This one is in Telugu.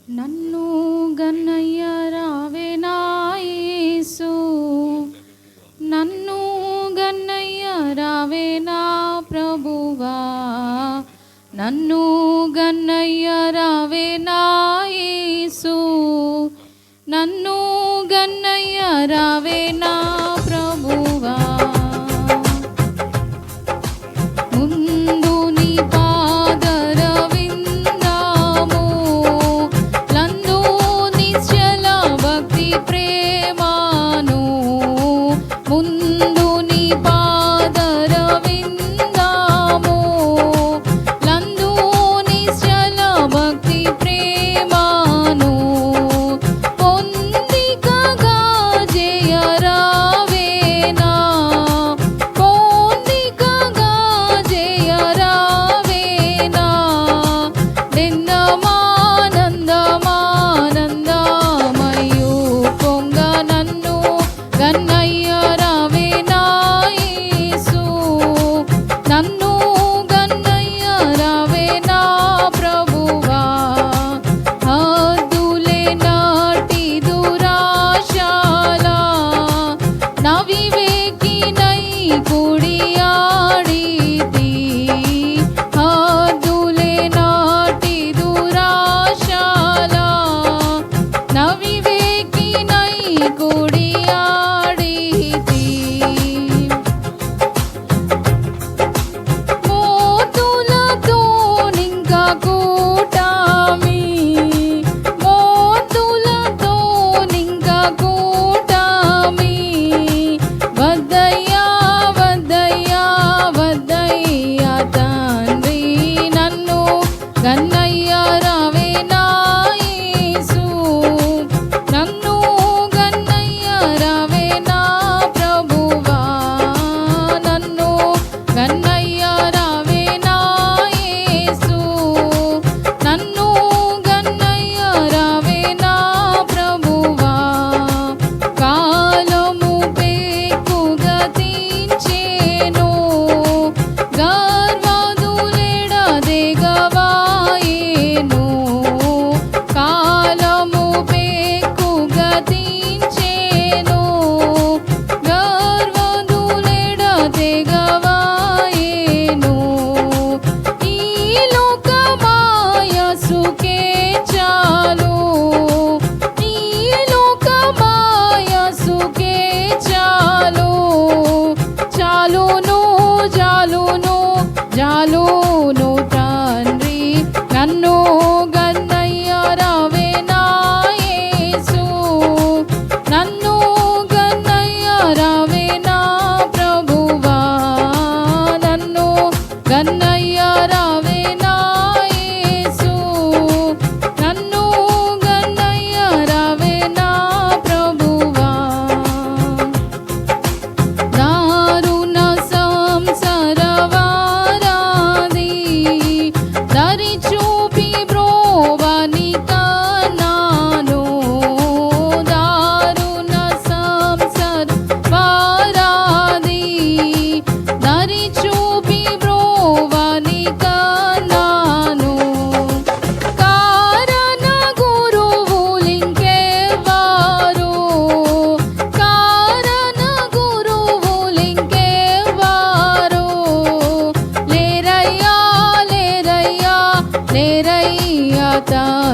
నన్ను గన్నయ్య రావే నా యేసు, నన్ను గన్నయ్య రావే నా ప్రభువా, నన్ను గన్నయ్య రావే నా యేసు, నన్ను గన్నయ్య రావే నా ప్రభువా. ముందు నీ పాదర విందాము, లందు నిశ్చల భక్తి ప్రేమాను. ముందు నీ పాదర విందాము, లందు నిశ్చల భక్తి ప్రేమాను. పొందికగా జయరావేనా, పొందికగా జయరావేనా. నిందమానందమానందమయు పొంగ నన్ను గన్నయ్య రావే నా యేసు, నన్ను గన్నయ్య రావే నా ప్రభువా. హద్దులే నాటి దురాశాల నవివేకినై కుడియాడితి. హద్దులే నాటి దురాశాల నవివేకినై కుడియాడితి. మోతులతో నింక కూటామి, మోతులతో నింక కూటామి. వద్దయ్యా వద్దయ్యా వద్దయ్యా తండ్రి, నన్ను గన్నయ్య రావే నా యేసు, నన్ను గన్నయ్య రావే నా ప్రభువా, నన్ను గన్నయ్య రావే నా యేసు, నన్ను గన్నయ్య రావే నా ప్రభువా. కాలము పేకు గతించేను, గర్వదులెడదెగవాయెను. కాలము పేకు గతించేను, గర్వదులెడదెగవాయెను. ఈ లోకమాయ సుఖే చాలు, ఈ లోకమాయ సుఖే చాలు. చాలును చాలును చాలును తండ్రి, నన్ను గన్నయ్య రావే నా యేసు, నన్ను గన్నయ్య రావే నా ప్రభువా, నన్ను గన్నయ్య రావే నా యేసు, నన్ను గన్నయ్య రావే నా ప్రభువా. దారుణ సంసారవారాది దరి చూపి బ్రోవని కన్నాను. దారుణ సంసారవారాది దరి చూపి బ్రోవని కన్నాను. కారణ గురువులింకెవ్వారు, కారణ గురువులింకెవ్వారు లేరయ్యా లేరయ్యా లేరయ్యా తండ్రి.